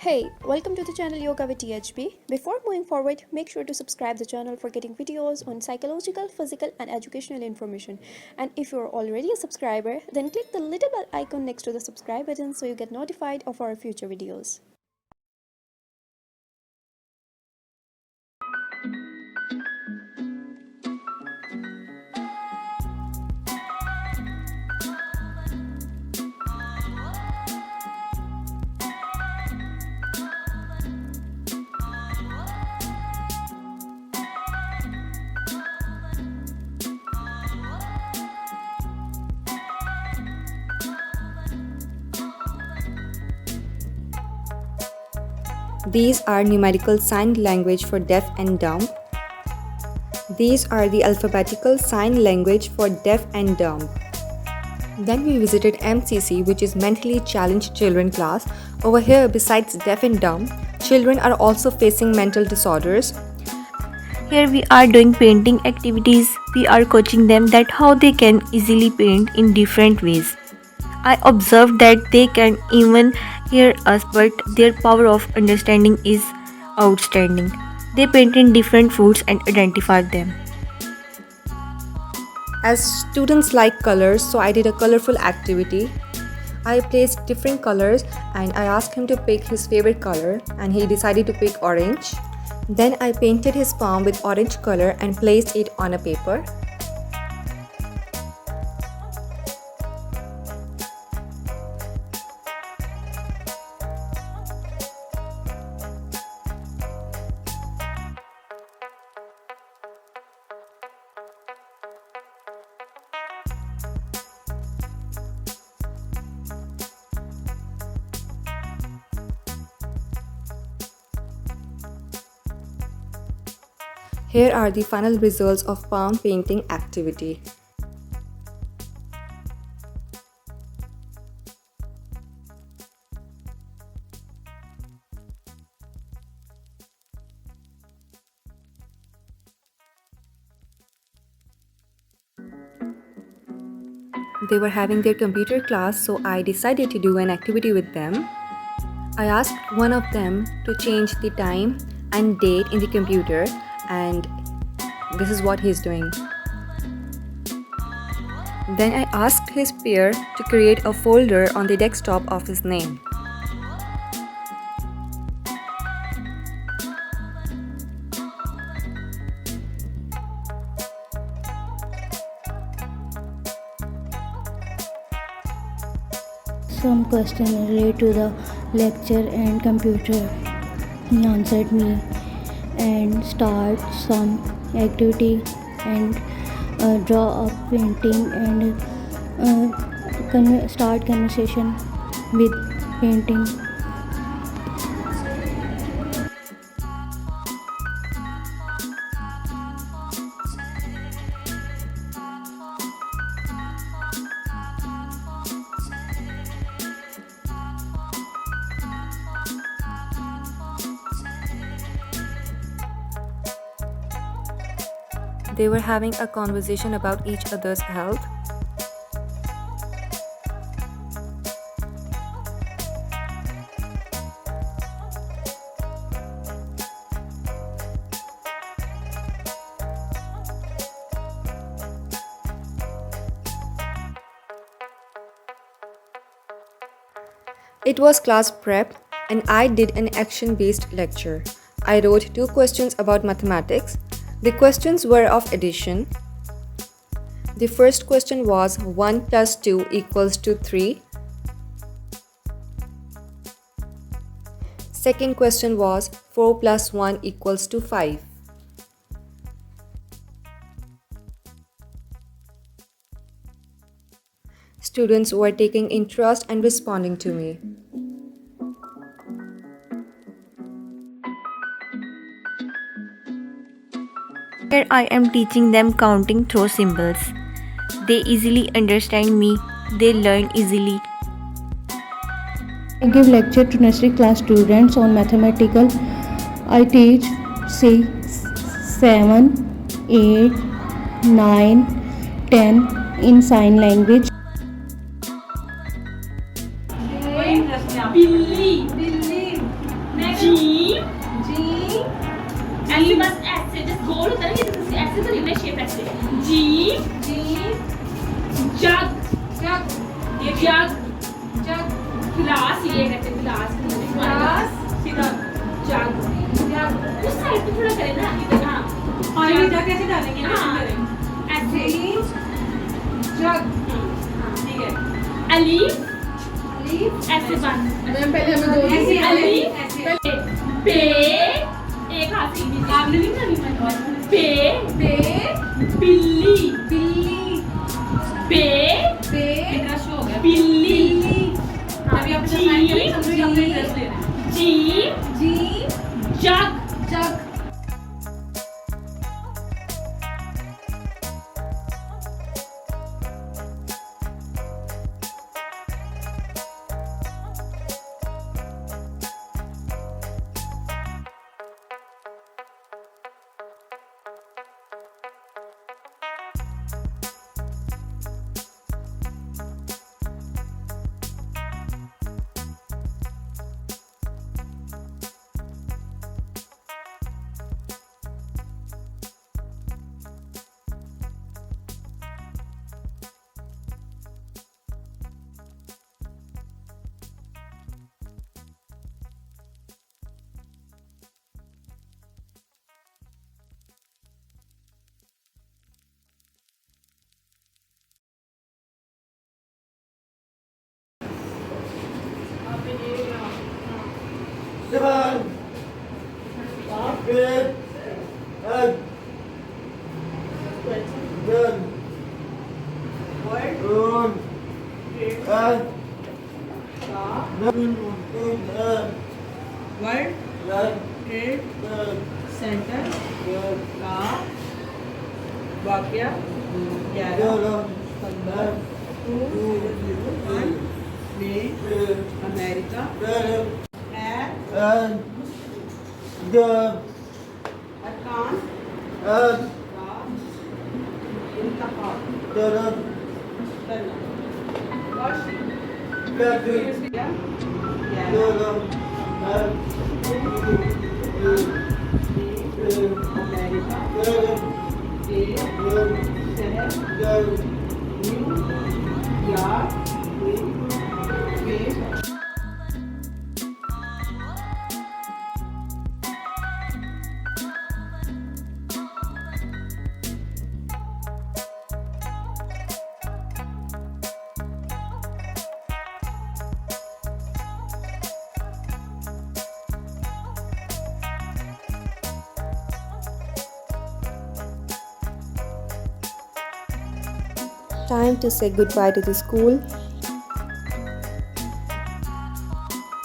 Hey, welcome to the channel Yoga with THB. Before moving forward, make sure to subscribe the channel for getting videos on psychological, physical and educational information. And if you're already a subscriber, then click the little bell icon next to the subscribe button so you get notified of our future videos. These are numerical sign language for deaf and dumb. These are the alphabetical sign language for deaf and dumb. Then we visited MCC, which is Mentally Challenged Children class. Over here, besides deaf and dumb, children are also facing mental disorders. Here we are doing painting activities. We are coaching them that how they can easily paint in different ways. I observed that they can even hear us, but their power of understanding is outstanding. They paint in different foods and identify them. As students like colors, so I did a colorful activity. I placed different colors and I asked him to pick his favorite color and he decided to pick orange. Then I painted his palm with orange color and placed it on a paper. Here are the final results of palm painting activity. They were having their computer class, so I decided to do an activity with them. I asked one of them to change the time and date in the computer, and this is what he's doing. Then I asked his peer to create a folder on the desktop of his name. Some question related to the lecture and computer. He answered me and start some activity and draw a painting and start conversation with painting. They were having a conversation about each other's health. It was class prep and I did an action-based lecture. I wrote 2 questions about mathematics. The questions were of addition. The first question was 1 plus 2 equals to 3. Second question was 4 plus 1 equals to 5. Students were taking interest and responding to me. Here I am teaching them counting through symbols. They easily understand me. They learn easily. I give lecture to nursery class students on mathematical. I teach 6, 7, 8, 9, 10 in sign language. बिल्ली बिल्ली glass सीधा जग जग उस side पे थोड़ा करें ना इधर हाँ पानी में जग कैसे डालेंगे ना ऐसे जग ठीक है अलीफ अलीफ ऐसे बंद मैम पहले हमें दो ऐसे अलीफ ऐसे पे एक हाथ से नीचे आपने नहीं करनी पे पे बिल्ली बिल्ली पे पे इतना शो हो गया बिल्ली अभी आप साइन करें समझो कि आपने ड्रेस लेना है जी जी जग जग Seven, eight, eight, ten, one, eight, nine, word nine, trade ten, centre ten, का वाक्य 11 eleven, 15 2 में अमेरिका twelve, है and the अरकान and का इंतखाब the करना वर्ष thirteen, 11 eleven, and America twelve, के one, शहर twelve, न्यू यॉर्क में Time to say goodbye to the school.